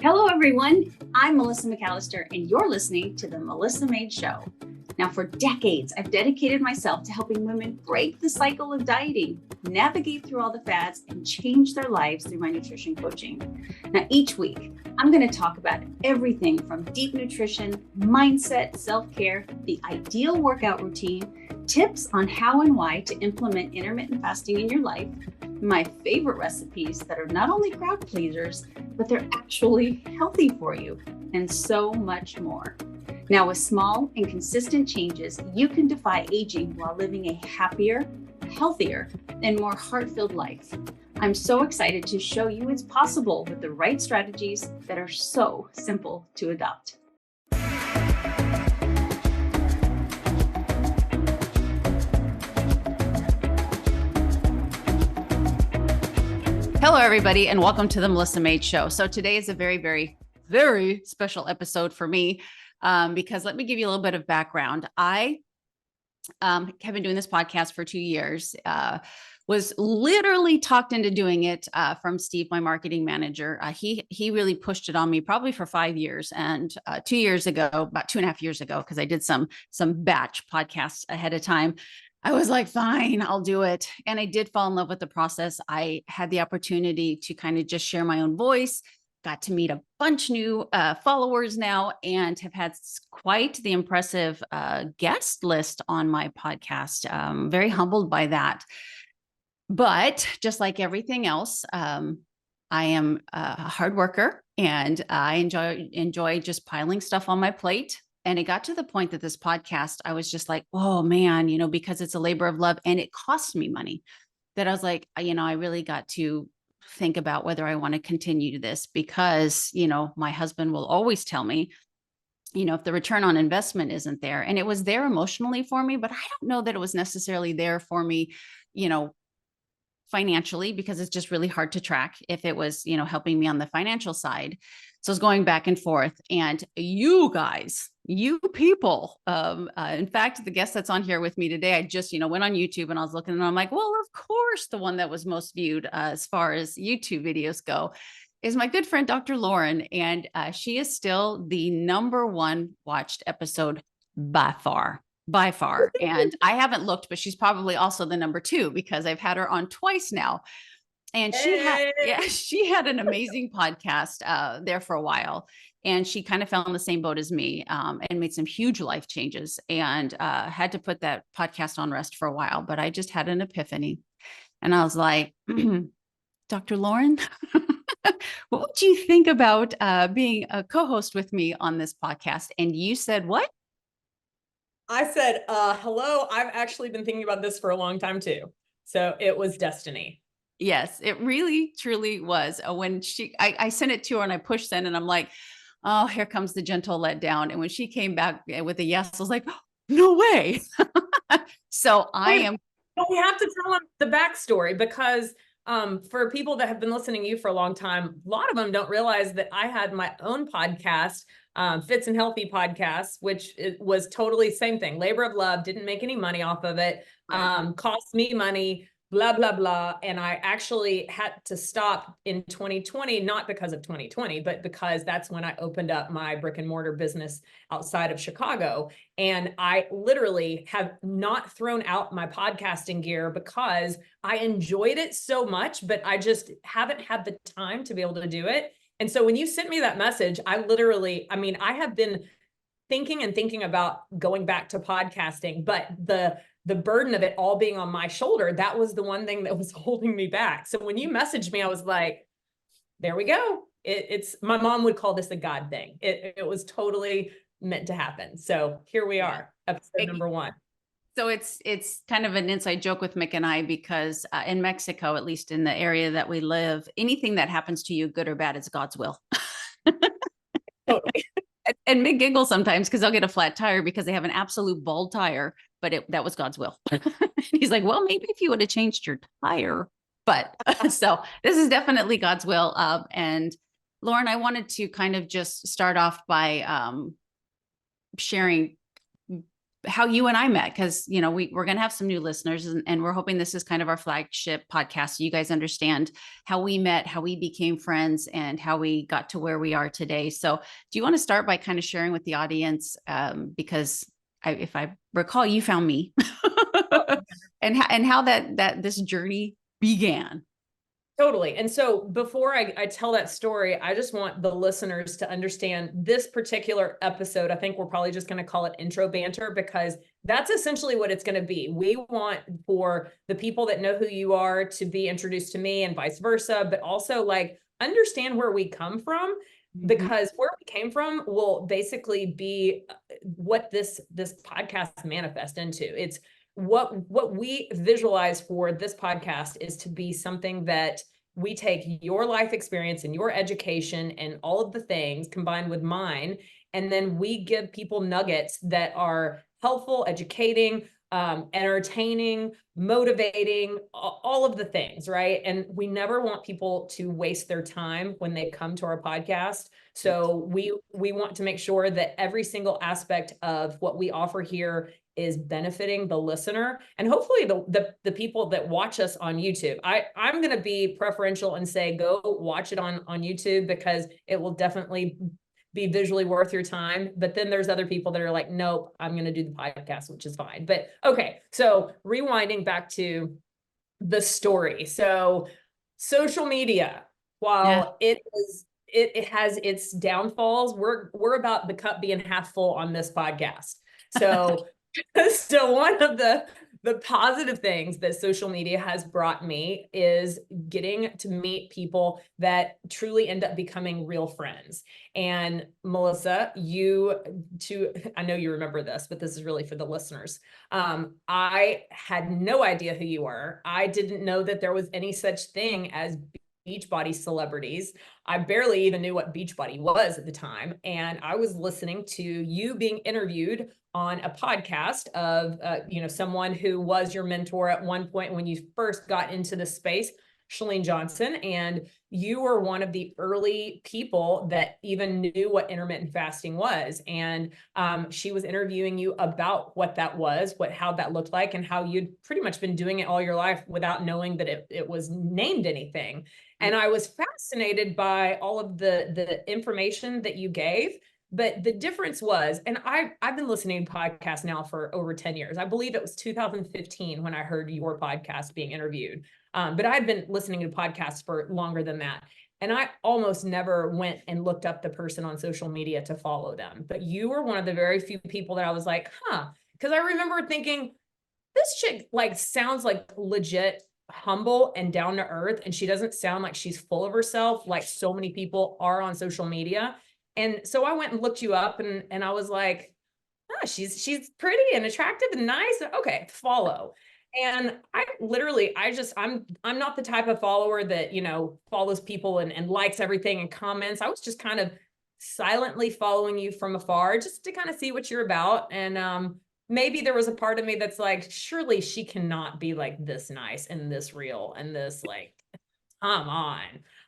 Hello, everyone. I'm Melissa McAllister, and you're listening to The Melissa Made Show. Now, for decades, I've dedicated myself to helping women break the cycle of dieting, navigate through all the fads, and change their lives through my nutrition coaching. Now, each week, I'm going to talk about everything from deep nutrition, mindset, self-care, the ideal workout routine, tips on how and why to implement intermittent fasting in your life, my favorite recipes that are not only crowd pleasers, but they're actually healthy for you, and so much more. Now, with small and consistent changes, you can defy aging while living a happier, healthier, and more heart-filled life. I'm so excited to show you it's possible with the right strategies that are so simple to adopt. Hello, everybody, and welcome to the Melissa Made Show. So today is a very, very, very special episode for me because let me give you a little bit of background. I have been doing this podcast for 2 years, was literally talked into doing it from Steve, my marketing manager. He really pushed it on me probably for 5 years. And 2 years ago, about 2.5 years ago, because I did some batch podcasts ahead of time, I was like, fine, I'll do it. And I did fall in love with the process. I had the opportunity to kind of just share my own voice, got to meet a bunch new followers now, and have had quite the impressive guest list on my podcast. Very humbled by that. But just like everything else, I am a hard worker, and I enjoy just piling stuff on my plate. And it got to the point that this podcast, I was just like, oh man, because it's a labor of love and it costs me money, that I was like, I really got to think about whether I want to continue this because, my husband will always tell me, if the return on investment isn't there, and it was there emotionally for me, but I don't know that it was necessarily there for me, financially, because it's just really hard to track if it was, helping me on the financial side. So I was going back and forth, and you guys, you people, in fact, the guest that's on here with me today, I just, went on YouTube and I was looking and I'm like, well, of course, the one that was most viewed as far as YouTube videos go is my good friend, Dr. Lauren. And she is still the #1 watched episode by far. And I haven't looked, but she's probably also the #2 because I've had her on twice now. And she had an amazing podcast there for a while. And she kind of fell in the same boat as me and made some huge life changes and had to put that podcast on rest for a while. But I just had an epiphany. And I was like, Dr. Lauren, what would you think about being a co-host with me on this podcast? And you said, what? I said, hello, I've actually been thinking about this for a long time too. So it was destiny. Yes, it really, truly was. When I sent it to her and I pushed send and I'm like, oh, here comes the gentle letdown. And when she came back with a yes, I was like, oh, no way. So we have to tell them the backstory because for people that have been listening to you for a long time, a lot of them don't realize that I had my own podcast, Fits and Healthy podcast, which was totally same thing. Labor of love, didn't make any money off of it, cost me money, blah, blah, blah. And I actually had to stop in 2020, not because of 2020, but because that's when I opened up my brick and mortar business outside of Chicago. And I literally have not thrown out my podcasting gear because I enjoyed it so much, but I just haven't had the time to be able to do it. And so when you sent me that message, I have been thinking about going back to podcasting, but the burden of it all being on my shoulder, that was the one thing that was holding me back. So when you messaged me, I was like, there we go. It's my mom would call this a God thing. It was totally meant to happen. So here we are, episode #1. So it's kind of an inside joke with Mick and I, because in Mexico, at least in the area that we live, anything that happens to you, good or bad, it's God's will. Totally. And Mick giggles sometimes because they'll get a flat tire because they have an absolute bald tire, but that was God's will. He's like, well, maybe if you would have changed your tire. But so this is definitely God's will. And Lauren, I wanted to kind of just start off by sharing how you and I met, because we're going to have some new listeners, and we're hoping this is kind of our flagship podcast, so you guys understand how we met, how we became friends, and how we got to where we are today. So do you want to start by kind of sharing with the audience, because if I recall, you found me, and how that this journey began. Totally. And so before I tell that story, I just want the listeners to understand this particular episode. I think we're probably just going to call it intro banter, because that's essentially what it's going to be. We want for the people that know who you are to be introduced to me and vice versa, but also like understand where we come from, because where we came from will basically be what this podcast manifests into. It's what we visualize for this podcast is to be something that we take your life experience and your education and all of the things combined with mine, and then we give people nuggets that are helpful, educating, entertaining, motivating, all of the things, right? And we never want people to waste their time when they come to our podcast. So we want to make sure that every single aspect of what we offer here is benefiting the listener, and hopefully the people that watch us on YouTube. I'm going to be preferential and say, go watch it on YouTube, because it will definitely be visually worth your time. But then there's other people that are like, nope, I'm going to do the podcast, which is fine. But okay. So rewinding back to the story. So social media, while it has its downfalls, we're about the cup being half full on this podcast. So so one of the positive things that social media has brought me is getting to meet people that truly end up becoming real friends. And Melissa, I know you remember this, but this is really for the listeners. I had no idea who you were. I didn't know that there was any such thing as Beachbody celebrities. I barely even knew what Beachbody was at the time. And I was listening to you being interviewed on a podcast of, someone who was your mentor at one point when you first got into the space, Chalene Johnson. And you were one of the early people that even knew what intermittent fasting was. And she was interviewing you about what that was, how that looked like, and how you'd pretty much been doing it all your life without knowing that it was named anything. And I was fascinated by all of the information that you gave. But the difference was, and I've been listening to podcasts now for over 10 years. I believe it was 2015 when I heard your podcast being interviewed. But I'd been listening to podcasts for longer than that. And I almost never went and looked up the person on social media to follow them. But you were one of the very few people that I was like, because I remember thinking, this chick like sounds like legit humble and down to earth. And she doesn't sound like she's full of herself like so many people are on social media. And so I went and looked you up, and I was like, she's pretty and attractive and nice. Okay, follow. And I'm not the type of follower that, follows people and likes everything and comments. I was just kind of silently following you from afar just to kind of see what you're about. And maybe there was a part of me that's like, surely she cannot be like this nice and this real and this like, come on.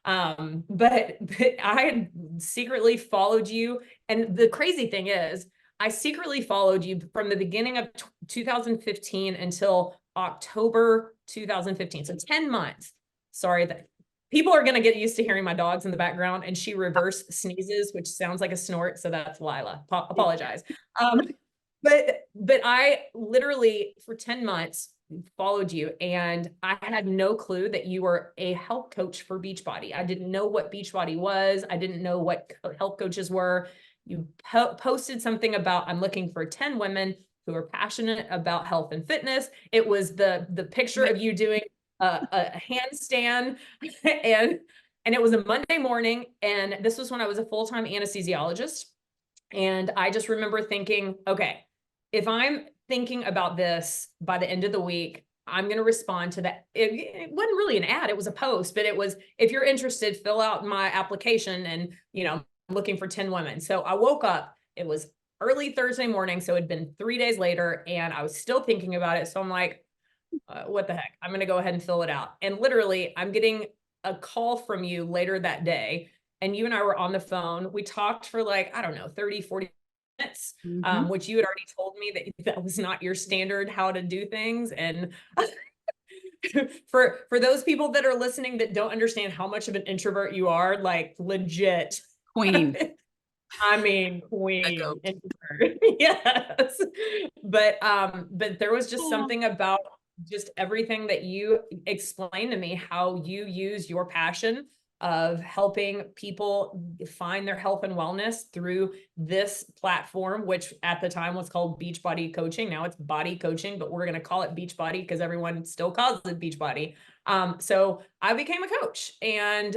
But I had secretly followed you. And the crazy thing is, I secretly followed you from the beginning of 2015 until October 2015. So 10 months. Sorry that people are going to get used to hearing my dogs in the background, and she reverse sneezes, which sounds like a snort. So that's Lila. Apologize. But I literally for 10 months followed you, and I had no clue that you were a health coach for Beachbody. I didn't know what Beachbody was. I didn't know what health coaches were. You posted something about, I'm looking for 10 women who are passionate about health and fitness. It was the picture of you doing a handstand and it was a Monday morning. And this was when I was a full-time anesthesiologist. And I just remember thinking, okay, if I'm thinking about this by the end of the week, I'm going to respond to that. It wasn't really an ad. It was a post, but it was, if you're interested, fill out my application and, I'm looking for 10 women. So I woke up, it was early Thursday morning. So it'd been 3 days later and I was still thinking about it. So I'm like, what the heck? I'm going to go ahead and fill it out. And literally I'm getting a call from you later that day. And you and I were on the phone. We talked for like, I don't know, 30, 40 which you had already told me that was not your standard how to do things. And for those people that are listening that don't understand how much of an introvert you are, like legit Queen. I mean, queen introvert. Yes. But there was just something about just everything that you explained to me, how you use your passion of helping people find their health and wellness through this platform, which at the time was called Beachbody Coaching. Now it's Body Coaching, but we're going to call it Beachbody because everyone still calls it Beachbody. So I became a coach, and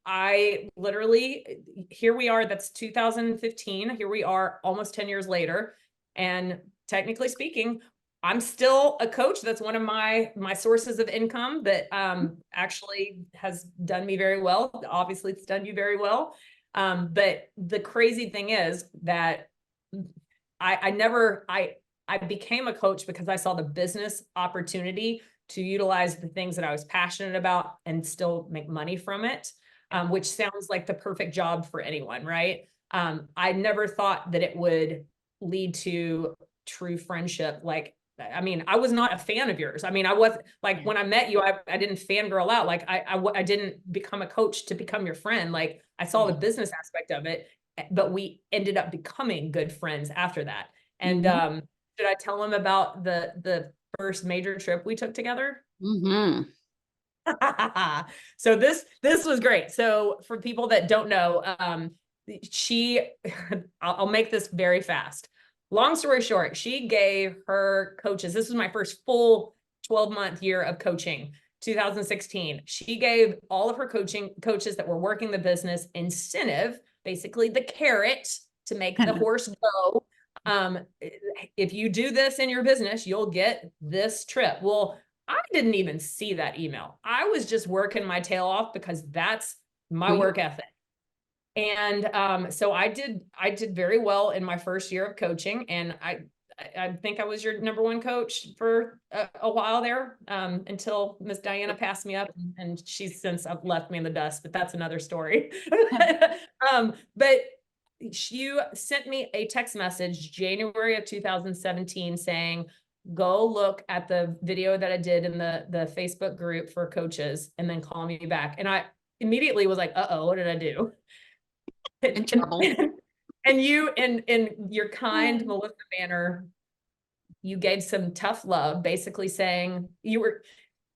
I literally, here we are, that's 2015. Here we are almost 10 years later. And technically speaking, I'm still a coach. That's one of my sources of income that actually has done me very well. Obviously, it's done you very well. But the crazy thing is that I became a coach because I saw the business opportunity to utilize the things that I was passionate about and still make money from it, which sounds like the perfect job for anyone, right? I never thought that it would lead to true friendship. Like, I mean, I was not a fan of yours. I mean, I was like, when I met you, I didn't fangirl out. Like I didn't become a coach to become your friend. Like I saw the business aspect of it, but we ended up becoming good friends after that. And should I tell them about the first major trip we took together? So this was great. So for people that don't know, I'll make this very fast. Long story short, she gave her coaches, this was my first full 12-month year of coaching, 2016. She gave all of her coaches that were working the business incentive, basically the carrot to make the horse go. If you do this in your business, you'll get this trip. Well, I didn't even see that email. I was just working my tail off because that's my work ethic. And so I did very well in my first year of coaching. And I think I was your number one coach for a while there, until Miss Diana passed me up, and she's since left me in the dust, but that's another story. But you sent me a text message January of 2017 saying, go look at the video that I did in the Facebook group for coaches and then call me back. And I immediately was like, uh-oh, what did I do? In trouble. And you, in your kind Melissa manner, you gave some tough love, basically saying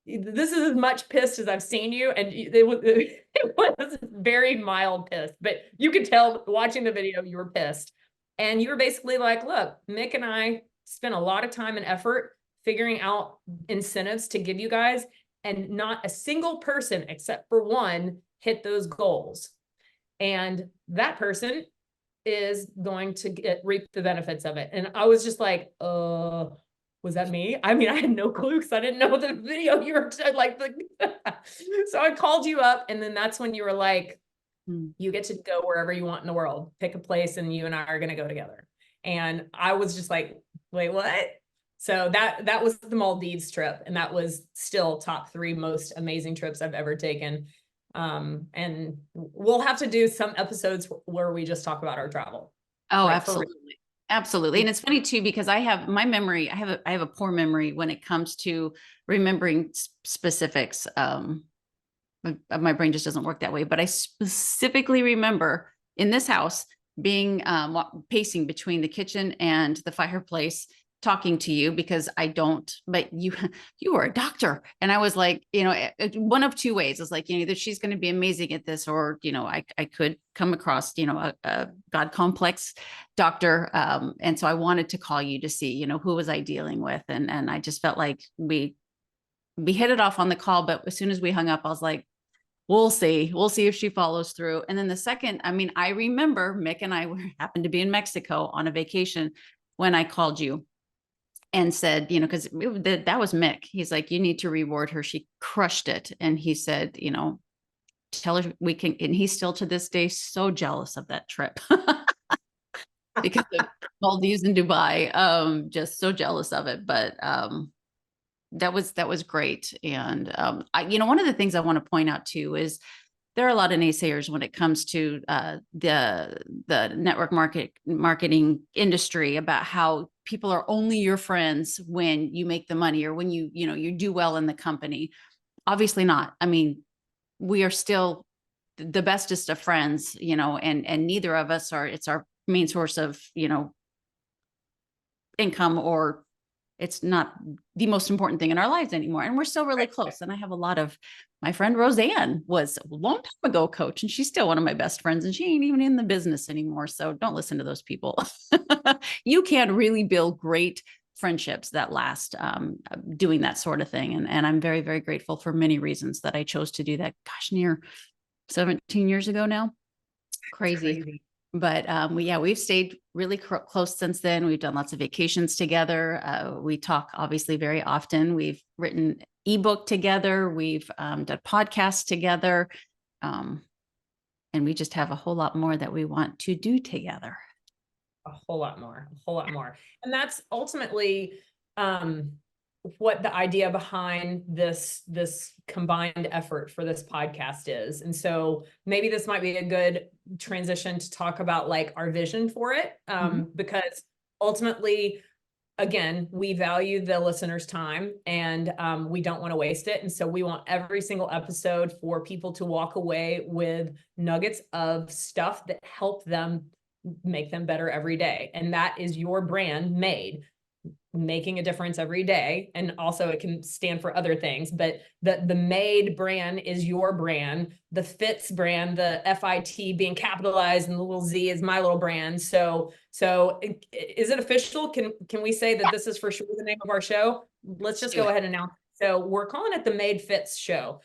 this is as much pissed as I've seen you. And it was very mild pissed, but you could tell watching the video, you were pissed. And you were basically like, look, Mick and I spent a lot of time and effort figuring out incentives to give you guys, and not a single person except for one hit those goals. And that person is going to reap the benefits of it. And I was just like, was that me? I mean, I had no clue because I didn't know the video you were like. So I called you up, and then that's when you were like, you get to go wherever you want in the world, pick a place, and you and I are going to go together. And I was just like, wait, what? So that was the Maldives trip. And that was still top 3 most amazing trips I've ever taken. And we'll have to do some episodes where we just talk about our travel. Oh, like, absolutely. Absolutely. And it's funny too, because I have a poor memory when it comes to remembering specifics. My brain just doesn't work that way, but I specifically remember in this house being pacing between the kitchen and the fireplace, talking to you, because I don't, but you were a doctor. And I was like, one of two ways. It's like, either she's going to be amazing at this, or, I could come across, a God complex doctor. And so I wanted to call you to see, who was I dealing with? And I just felt like we hit it off on the call, but as soon as we hung up, I was like, we'll see if she follows through. And then the second, I remember Mick and I happened to be in Mexico on a vacation when I called you and said, because that was Mick. He's like, you need to reward her. She crushed it. And he said, tell her we can. And he's still to this day so jealous of that trip because of Maldives and Dubai. Just so jealous of it. But that was great. And one of the things I want to point out too is there are a lot of naysayers when it comes to the network marketing industry about how people are only your friends when you make the money or when you do well in the company. Obviously not. I mean, we are still the bestest of friends, and neither of us it's our main source of, income, or it's not the most important thing in our lives anymore. And we're still really close. And I have my friend Roseanne was a long time ago coach, and she's still one of my best friends, and she ain't even in the business anymore. So don't listen to those people. You can really build great friendships that last, doing that sort of thing. And I'm very, very grateful for many reasons that I chose to do that. Gosh, near 17 years ago now. Crazy. But we've stayed really close since then. We've done lots of vacations together. We talk obviously very often. We've written ebook together. We've done podcasts together. And we just have a whole lot more that we want to do together. A whole lot more. And that's ultimately what the idea behind this combined effort for this podcast is. And so maybe this might be a good transition to talk about like our vision for it, because ultimately, again, we value the listener's time, and we don't want to waste it. And so we want every single episode for people to walk away with nuggets of stuff that help them make them better every day. And that is your brand, Made, making a difference every day. And also it can stand for other things, but the Made brand is your brand. The Fitz brand, the FIT being capitalized, and the little Z is my little brand. So is it official? Can we say that this is for sure the name of our show? Let's just go ahead and announce. So we're calling it the Made Fitz Show,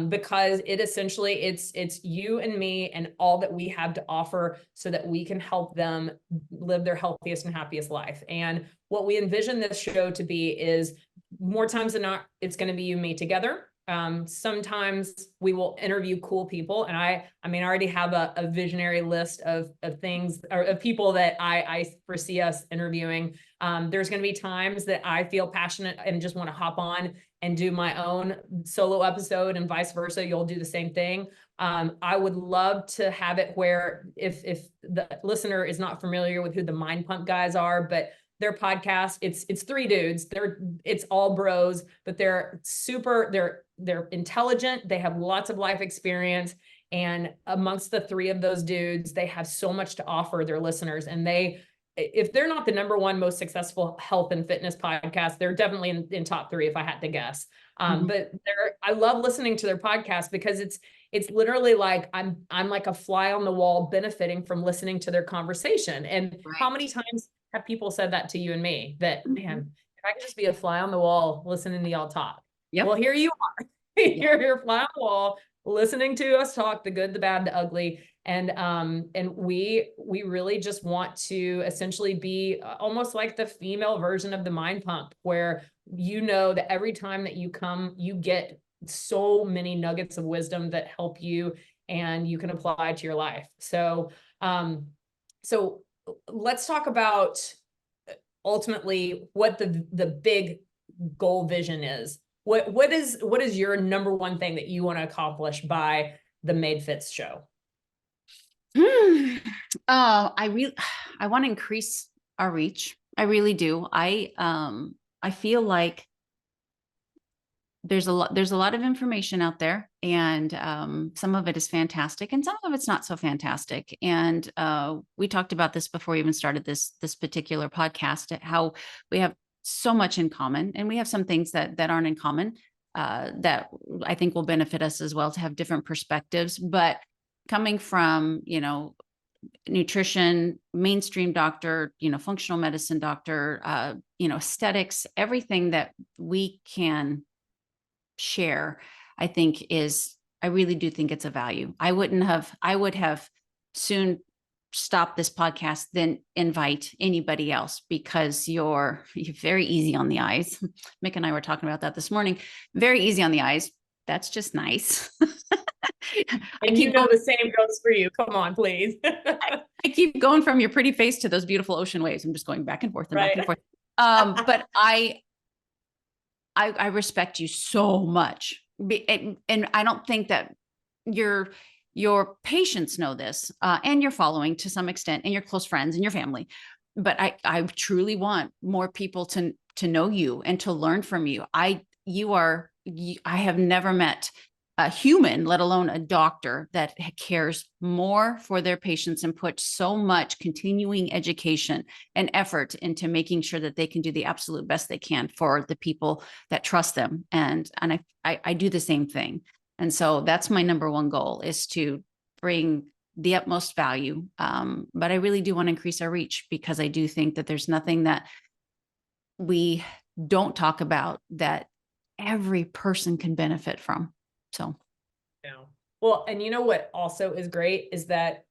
because it essentially it's you and me and all that we have to offer so that we can help them live their healthiest and happiest life. And what we envision this show to be is, more times than not, it's going to be you and me together. Sometimes we will interview cool people. And I already have a visionary list of things, or of people that I foresee us interviewing. There's going to be times that I feel passionate and just want to hop on and do my own solo episode, and vice versa. You'll do the same thing. I would love to have it where if the listener is not familiar with who the Mind Pump guys are, but their podcast, it's three dudes. It's all bros, but they're intelligent. They have lots of life experience. And amongst the three of those dudes, they have so much to offer their listeners. And if they're not the number one most successful health and fitness podcast, they're definitely in top three if I had to guess. But I love listening to their podcast because it's literally like I'm like a fly on the wall benefiting from listening to their conversation. And how many times have people said that to you and me, that, man, if I could just be a fly on the wall listening to y'all talk. Yep. Well, here you are. You're a fly on the wall listening to us talk, the good, the bad, the ugly. And we really just want to essentially be almost like the female version of the Mind Pump, where that every time that you come, you get so many nuggets of wisdom that help you and you can apply to your life. So let's talk about ultimately what the big goal vision is. What is your number one thing that you want to accomplish by the Made Fitz show? I want to increase our reach. I really do. I feel like there's a lot of information out there, and some of it is fantastic and some of it's not so fantastic. And we talked about this before we even started this particular podcast, how we have so much in common, and we have some things that aren't in common, that I think will benefit us as well to have different perspectives. But coming from, nutrition, mainstream doctor, functional medicine doctor, aesthetics, everything that we can share, I really do think it's a value. I would have soon stopped this podcast than invite anybody else, because you're very easy on the eyes. Mick and I were talking about that this morning. Very easy on the eyes. That's just nice. And the same goes for you. Come on, please. I keep going from your pretty face to those beautiful ocean waves. I'm just going back and forth and back and forth. But I respect you so much. And I don't think that your patients know this, and your following to some extent, and your close friends and your family. But I truly want more people to know you and to learn from you. I have never met a human, let alone a doctor, that cares more for their patients and puts so much continuing education and effort into making sure that they can do the absolute best they can for the people that trust them. And I do the same thing. And so that's my number one goal, is to bring the utmost value. But I really do want to increase our reach, because I do think that there's nothing that we don't talk about that every person can benefit from. So, Yeah. Well, and you know what also is great is that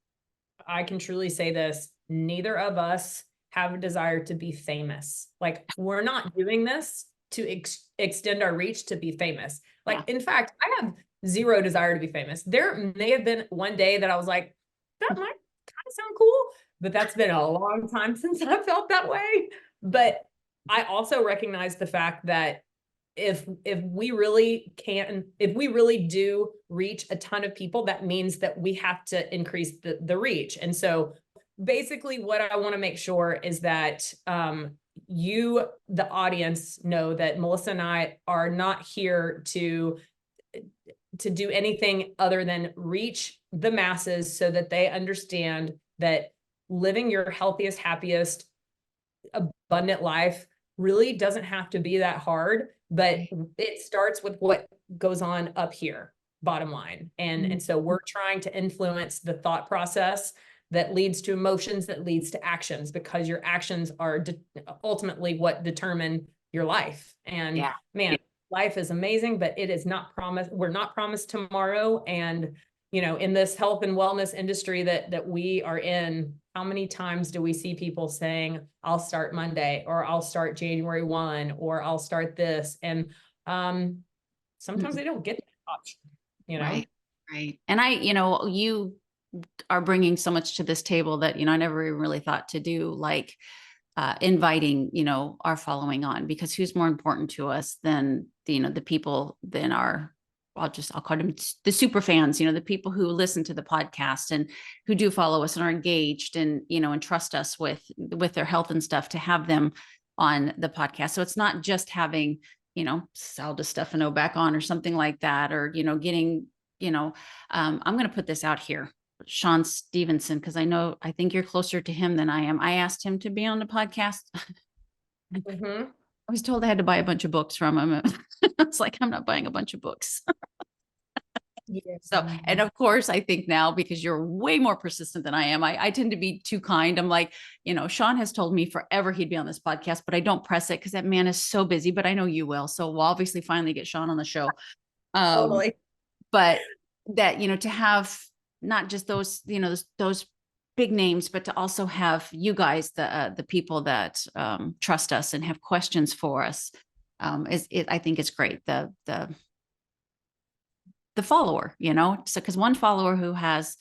I can truly say this, neither of us have a desire to be famous. Like, we're not doing this to extend our reach to be famous. Like, in fact, I have zero desire to be famous. There may have been one day that I was like, that might kind of sound cool, but that's been a long time since I felt that way. But I also recognize the fact that if we really do reach a ton of people, that means that we have to increase the reach. And so basically what I want to make sure is that you, the audience, know that Melissa and I are not here to do anything other than reach the masses so that they understand that living your healthiest, happiest, abundant life really doesn't have to be that hard, but it starts with what goes on up here, bottom line. And so we're trying to influence the thought process that leads to emotions, that leads to actions, because your actions are ultimately what determine your life. And man, life is amazing, but it is not promised. We're not promised tomorrow. And, you know, in this health and wellness industry that we are in, how many times do we see people saying, I'll start Monday, or I'll start January 1, or I'll start this. And sometimes they don't get that option, you know? Right. And you are bringing so much to this table that, I never even really thought to do, like inviting, our following on, because who's more important to us than the people, than I'll call them the super fans, the people who listen to the podcast and who do follow us and are engaged and, and trust us with their health and stuff, to have them on the podcast. So it's not just having, Sal DiStefano back on or something like that, or, getting, I'm going to put this out here, Sean Stevenson, because I think you're closer to him than I am. I asked him to be on the podcast. I was told I had to buy a bunch of books from him. I was like, I'm not buying a bunch of books. So, and of course, I think now, because you're way more persistent than I am, I tend to be too kind. I'm like, Sean has told me forever he'd be on this podcast, but I don't press it because that man is so busy, but I know you will. So we'll obviously finally get Sean on the show. Totally. But that, to have not just those, those big names, but to also have you guys, the people that trust us and have questions for us, I think it's great. The follower, so because one follower who has,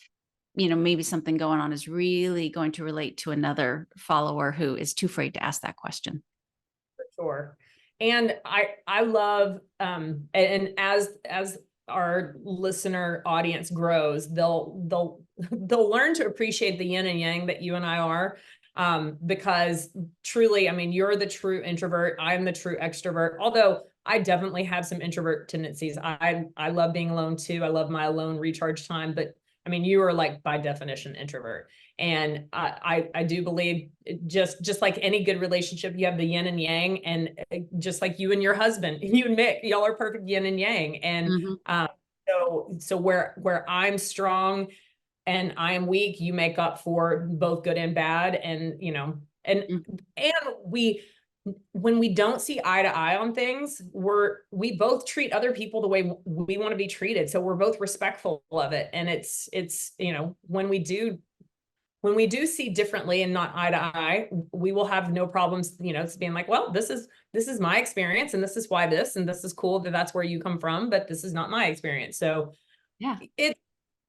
maybe something going on is really going to relate to another follower who is too afraid to ask that question. For sure. And I love, and as our listener audience grows, they'll learn to appreciate the yin and yang that you and I are, because truly, I mean, you're the true introvert. I'm the true extrovert, although I definitely have some introvert tendencies. I love being alone too. I love my alone recharge time, but I mean, you are like by definition introvert. And I do believe just like any good relationship, you have the yin and yang, and just like you and your husband, you and Mick, y'all are perfect yin and yang. And so where I'm strong and I am weak, you make up for both good and bad. And, and when we don't see eye to eye on things, we both treat other people the way we want to be treated. So we're both respectful of it. And it's, when we do see differently and not eye to eye, we will have no problems, it's being like, well, this is my experience, and this is why this, and this is cool that that's where you come from, but this is not my experience. So yeah,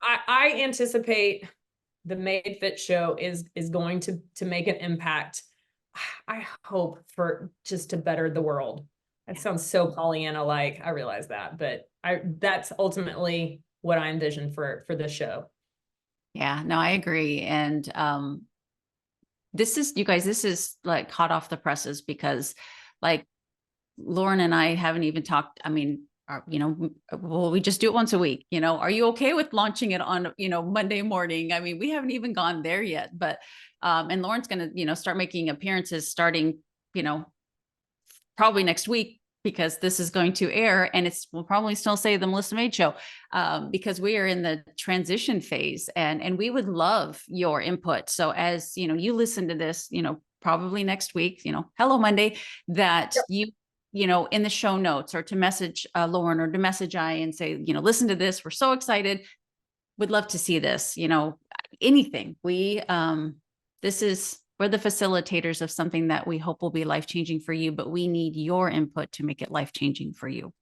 I anticipate the Made Fit show is going to make an impact. I hope for just to better the world. That sounds so Pollyanna-like. I realize that, but that's ultimately what I envision for the show. Yeah, no, I agree. And this is, you guys, this is like hot off the presses because like Lauren and I haven't even talked. I mean, well, we just do it once a week. Are you okay with launching it on, Monday morning? I mean, we haven't even gone there yet, but, and Lauren's going to, start making appearances starting, probably next week because this is going to air and we'll probably still say the Melissa Maid Show because we are in the transition phase and we would love your input. So as, you listen to this, probably next week, hello Monday, that Yep. in the show notes or to message Lauren or to message I and say, listen to this. We're so excited. Would love to see this, anything. We're the facilitators of something that we hope will be life-changing for you, but we need your input to make it life-changing for you.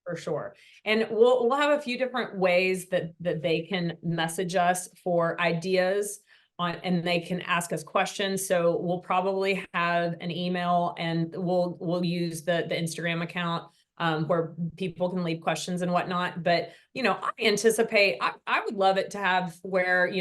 For sure. And we'll have a few different ways that they can message us for ideas on, and they can ask us questions. So we'll probably have an email and we'll use the Instagram account where people can leave questions and whatnot. But, I anticipate, I would love it to have where,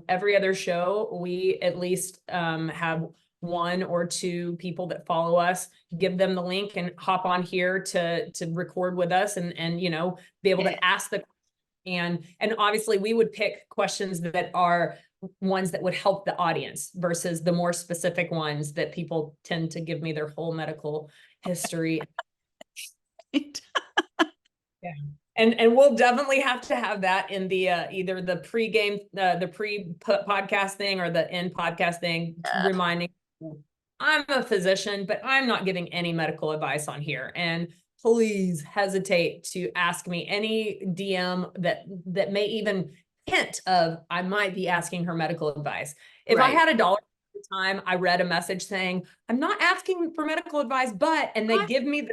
every other show, we at least have one or two people that follow us, give them the link and hop on here to record with us and be able to ask the, and obviously we would pick questions that are ones that would help the audience versus the more specific ones that people tend to give me their whole medical history. Yeah. And we'll definitely have to have that in the either the pre-game, the pre-podcast thing or the end podcast thing, reminding I'm a physician, but I'm not giving any medical advice on here. And please hesitate to ask me any DM that may even hint of I might be asking her medical advice. If I had $1 at the time, I read a message saying, I'm not asking for medical advice, but, and they give me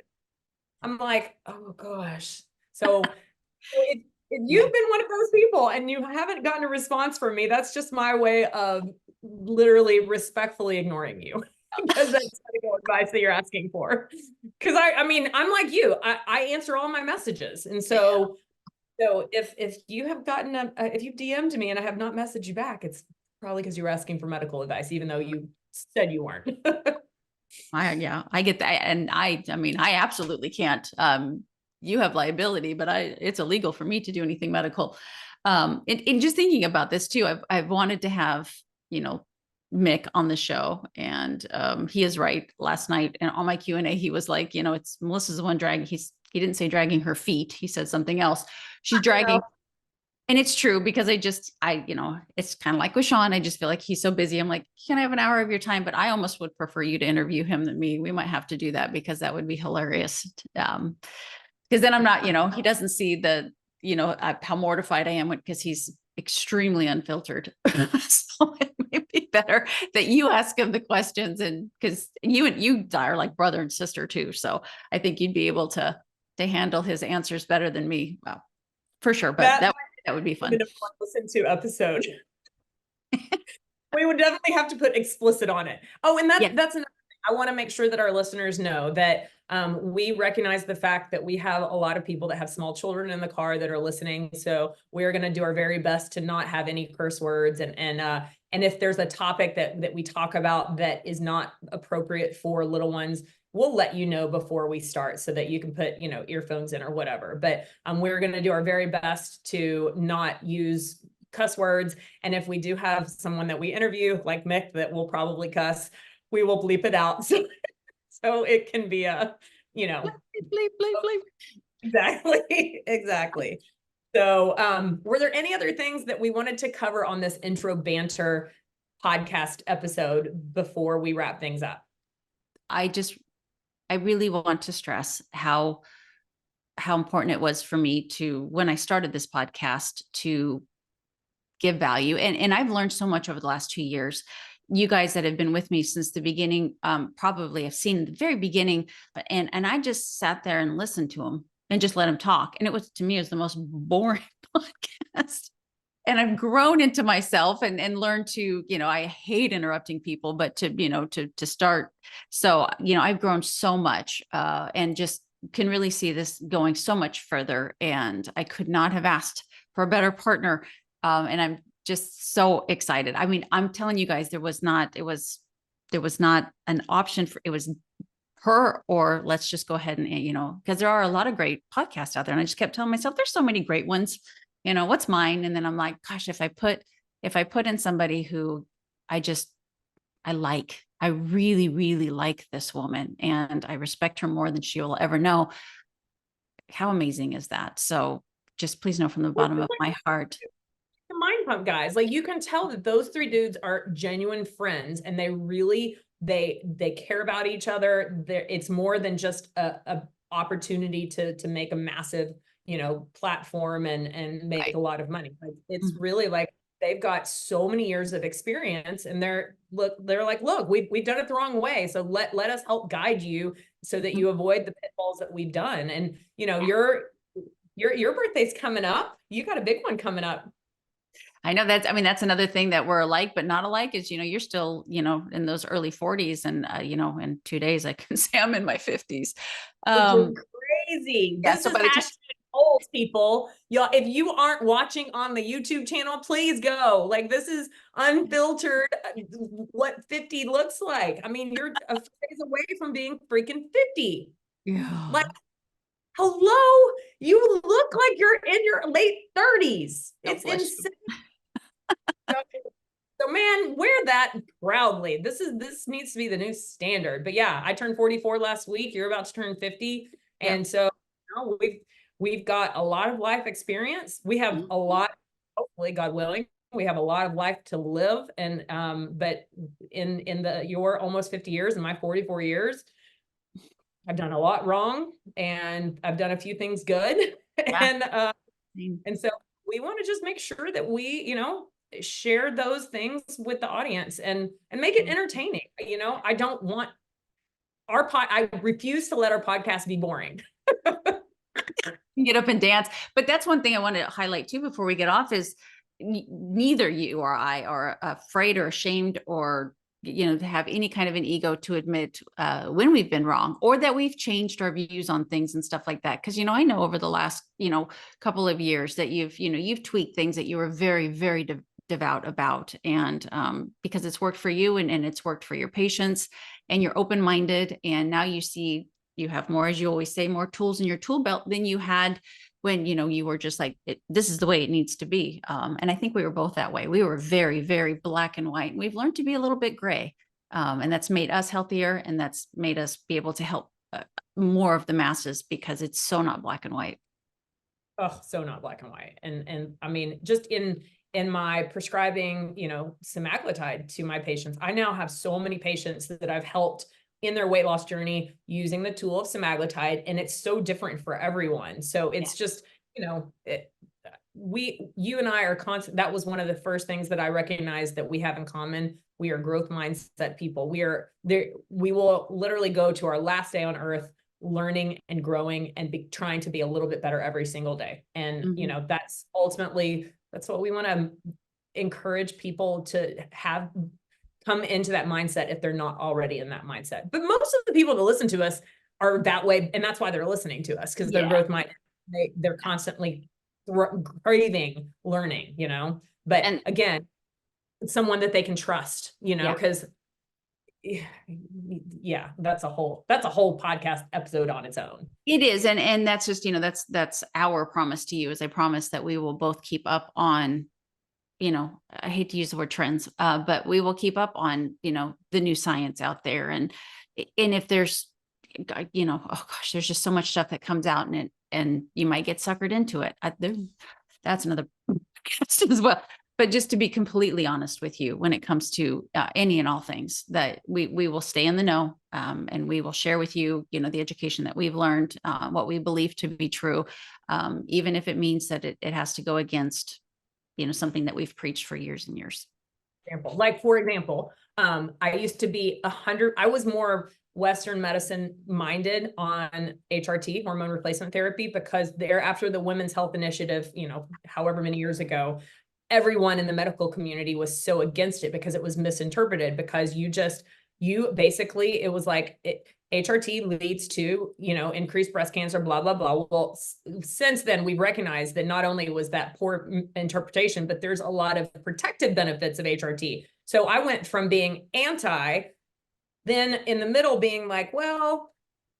I'm like, oh gosh. So if you've been one of those people and you haven't gotten a response from me, that's just my way of literally respectfully ignoring you because that's medical advice that you're asking for. Because I mean, I'm like you, I answer all my messages. And so if you have gotten if you've DM'd me and I have not messaged you back, it's probably because you were asking for medical advice, even though you said you weren't. I get that. And I mean, I absolutely can't. You have liability, but it's illegal for me to do anything medical. And just thinking about this too, I've wanted to have, Mick on the show and he is right. Last night and on my Q&A, he was like, it's Melissa's the one dragging, he didn't say dragging her feet. He said something else. She's dragging. And it's true because it's kind of like with Sean. I just feel like he's so busy. I'm like, can I have an hour of your time? But I almost would prefer you to interview him than me. We might have to do that because that would be hilarious. Because then I'm not, he doesn't see how mortified I am because he's extremely unfiltered. So it might be better that you ask him the questions and because you are like brother and sister too. So I think you'd be able to handle his answers better than me. Well, for sure. But that would be fun. Listen to episode. We would definitely have to put explicit on it. Oh, and that's another thing. I want to make sure that our listeners know that we recognize the fact that we have a lot of people that have small children in the car that are listening. So we're going to do our very best to not have any curse words. And if there's a topic that we talk about that is not appropriate for little ones, we'll let you know before we start so that you can put, earphones in or whatever. But we're going to do our very best to not use cuss words. And if we do have someone that we interview, like Mick, that will probably cuss, we will bleep it out. So it can be a, bleep, bleep, bleep. Exactly. So were there any other things that we wanted to cover on this intro banter podcast episode before we wrap things up? I really want to stress how important it was for me to, when I started this podcast, to give value. And I've learned so much over the last 2 years. You guys that have been with me since the beginning, probably have seen the very beginning, and I just sat there and listened to him and just let him talk. And to me, it was the most boring podcast. And I've grown into myself and learned to, I hate interrupting people, but to start. So, I've grown so much and just can really see this going so much further. And I could not have asked for a better partner. And I'm just so excited. I mean, I'm telling you guys, there was not an option for, it was her, or let's just go ahead and, because there are a lot of great podcasts out there. And I just kept telling myself, there's so many great ones, what's mine? And then I'm like, gosh, if I put in somebody who I really, really like this woman and I respect her more than she will ever know. How amazing is that? So just please know from the bottom of my heart. The Mind Pump guys, like you can tell that those three dudes are genuine friends and they really, they care about each other. It's more than just a opportunity to make a massive, platform and make Right. a lot of money. Like it's really like they've got so many years of experience and they're like, look, we've done it the wrong way. So let us help guide you so that you avoid the pitfalls that we've done. And your birthday's coming up. You got a big one coming up. I know that's another thing that we're alike, but not alike is, you're still, in those early 40s and, in 2 days, I can say I'm in my 50s. Which is crazy. Yeah, This is hashtag old, people. Y'all, if you aren't watching on the YouTube channel, please go. Like this is unfiltered, what 50 looks like. I mean, you're a phase away from being freaking 50. yeah. Like, hello, you look like you're in your late 30s. It's insane. So man, wear that proudly. This needs to be the new standard. But yeah, I turned 44 last week. You're about to turn 50. And so we've got a lot of life experience. We have a lot, hopefully, God willing, we have a lot of life to live. And but in your almost 50 years and my 44 years, I've done a lot wrong and I've done a few things good. Yeah. And so we want to just make sure that we, share those things with the audience and make it entertaining. I don't want I refuse to let our podcast be boring. Get up and dance. But that's one thing I want to highlight too before we get off is neither you or I are afraid or ashamed or to have any kind of an ego to admit when we've been wrong or that we've changed our views on things and stuff like that. Because I know over the last couple of years that you've tweaked things that you were very, very devout about, and because it's worked for you and it's worked for your patients, and you're open-minded, and now you see you have more, as you always say, more tools in your tool belt than you had when you were just like, this is the way it needs to be. And I think we were both that way. We were very, very black and white, and we've learned to be a little bit gray, and that's made us healthier, and that's made us be able to help more of the masses, because it's so not black and white. Oh, so not black and white. And I mean, just in my prescribing, semaglutide to my patients, I now have so many patients that I've helped in their weight loss journey using the tool of semaglutide, and it's so different for everyone. So it's just, you and I are constant. That was one of the first things that I recognized that we have in common. We are growth mindset people. We are there. We will literally go to our last day on earth learning and growing and trying to be a little bit better every single day. And, that's ultimately, that's what we want to encourage people to come into that mindset if they're not already in that mindset. But most of the people that listen to us are that way. And that's why they're listening to us, because they're growth minded. They're constantly craving learning, but again, it's someone that they can trust, because that's a whole podcast episode on its own. It is. And that's just, that's our promise to you, is I promise that we will both keep up on, I hate to use the word trends, but we will keep up on, the new science out there. And if there's, oh gosh, there's just so much stuff that comes out, and you might get suckered into it. That's another podcast as well. But just to be completely honest with you, when it comes to any and all things, that we will stay in the know, and we will share with you, the education that we've learned, what we believe to be true, even if it means that it has to go against, something that we've preached for years and years. For example, I used to be I was more Western medicine minded on HRT, hormone replacement therapy, because after the Women's Health Initiative, however many years ago, everyone in the medical community was so against it because it was misinterpreted, because you basically, it was like HRT leads to, increased breast cancer, blah, blah, blah. Well, since then we've recognized that not only was that poor interpretation, but there's a lot of protective benefits of HRT. So I went from being anti, then in the middle being like, well,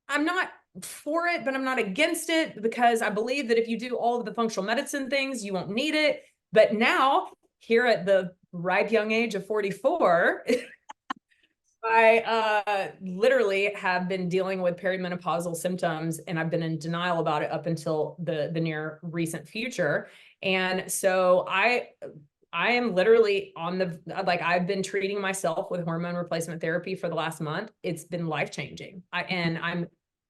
I'm not for it, but I'm not against it, because I believe that if you do all of the functional medicine things, you won't need it. But now, here at the ripe young age of 44, I literally have been dealing with perimenopausal symptoms, and I've been in denial about it up until the near recent future. And so I am literally I've been treating myself with hormone replacement therapy for the last month. It's been life-changing. And I'm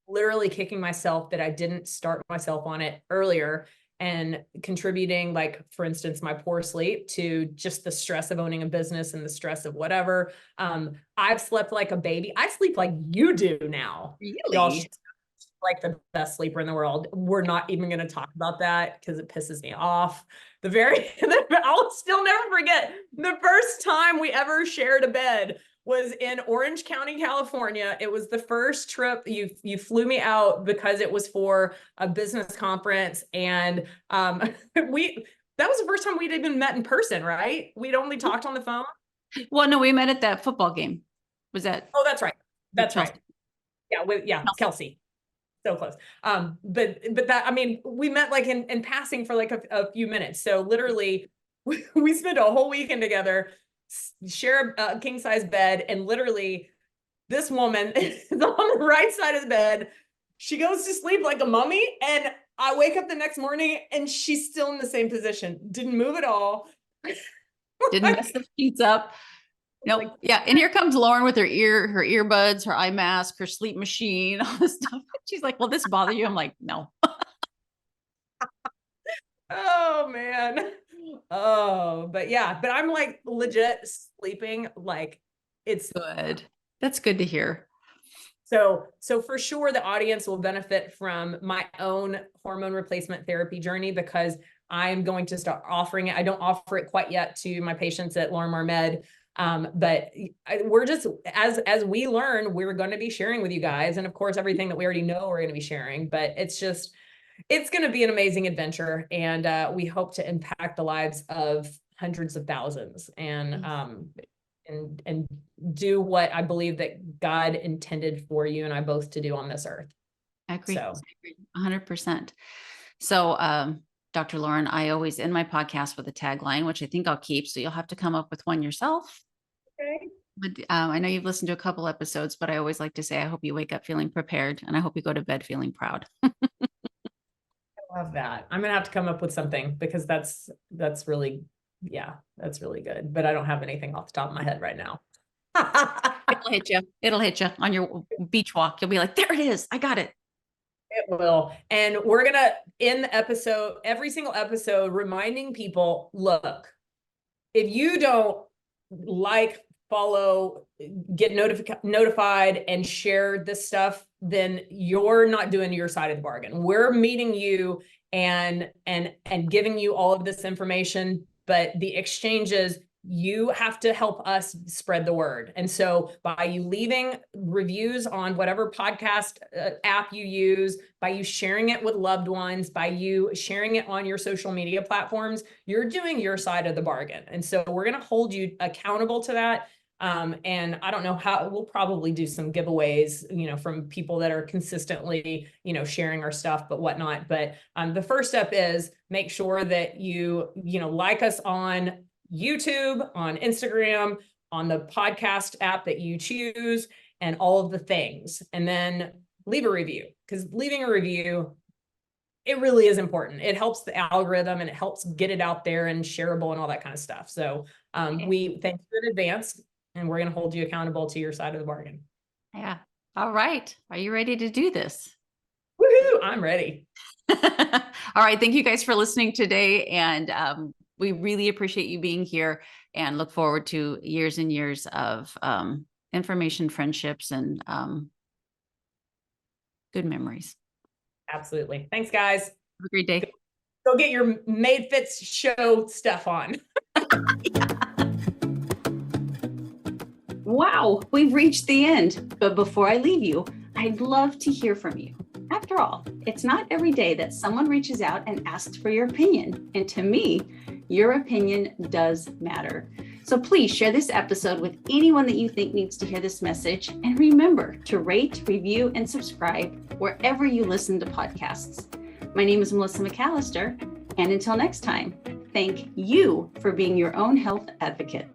literally kicking myself that I didn't start myself on it earlier, and contributing, like, for instance, my poor sleep to just the stress of owning a business and the stress of whatever. I've slept like a baby. I sleep like you do now. Really? Y'all, she's like the best sleeper in the world. We're not even going to talk about that because it pisses me off. I'll still never forget the first time we ever shared a bed was in Orange County, California. It was the first trip you flew me out because it was for a business conference. And that was the first time we'd even met in person, right? We'd only talked on the phone. Well, no, we met at that football game. Was that? Oh, that's right. That's Kelsey. right. Yeah, Kelsey. So close. But that, I mean, we met like in passing for like a few minutes. So literally we spent a whole weekend together, share a king size bed, and literally this woman is on the right side of the bed. She goes to sleep like a mummy, and I wake up the next morning and she's still in the same position. Didn't move at all. Didn't mess the sheets up. Nope. Like, yeah. And here comes Lauren with her earbuds, her eye mask, her sleep machine, all this stuff. She's like, will this bother you? I'm like, no. oh man. Oh, but I'm like legit sleeping like it's good. That's good to hear. So for sure the audience will benefit from my own hormone replacement therapy journey, because I'm going to start offering it. I don't offer it quite yet to my patients at Larimar Med. But we're just, as we learn, we're going to be sharing with you guys. And of course, everything that we already know, we're going to be sharing, but it's going to be an amazing adventure. And we hope to impact the lives of hundreds of thousands, and do what I believe that God intended for you and I both to do on this earth. I agree. So 100%. So, Dr. Lauren, I always end my podcast with a tagline, which I think I'll keep. So you'll have to come up with one yourself. Okay. But I know you've listened to a couple episodes, but I always like to say, I hope you wake up feeling prepared, and I hope you go to bed feeling proud. I love that. I'm going to have to come up with something, because that's really, that's really good. But I don't have anything off the top of my head right now. It'll hit you. It'll hit you on your beach walk. You'll be like, there it is. I got it. It will. And we're going to end the episode, every single episode, reminding people, look, if you don't follow, get notified and share this stuff, then you're not doing your side of the bargain. We're meeting you and giving you all of this information, but the exchanges, you have to help us spread the word. And so by you leaving reviews on whatever podcast app you use, by you sharing it with loved ones, by you sharing it on your social media platforms, you're doing your side of the bargain. And so we're going to hold you accountable to that. And I don't know how, we'll probably do some giveaways, from people that are consistently, sharing our stuff, but whatnot. But the first step is make sure that you like us on YouTube, on Instagram, on the podcast app that you choose, and all of the things. And then leave a review, because leaving a review, it really is important. It helps the algorithm, and it helps get it out there and shareable and all that kind of stuff. So we thank you in advance, and we're going to hold you accountable to your side of the bargain. Yeah. All right. Are you ready to do this? Woohoo! I'm ready. All right. Thank you guys for listening today. And we really appreciate you being here, and look forward to years and years of information, friendships, and good memories. Absolutely. Thanks, guys. Have a great day. Go get your Made Fits show stuff on. Wow, we've reached the end. But before I leave you, I'd love to hear from you. After all, it's not every day that someone reaches out and asks for your opinion. And to me, your opinion does matter. So please share this episode with anyone that you think needs to hear this message. And remember to rate, review, and subscribe wherever you listen to podcasts. My name is Melissa McAllister. And until next time, thank you for being your own health advocate.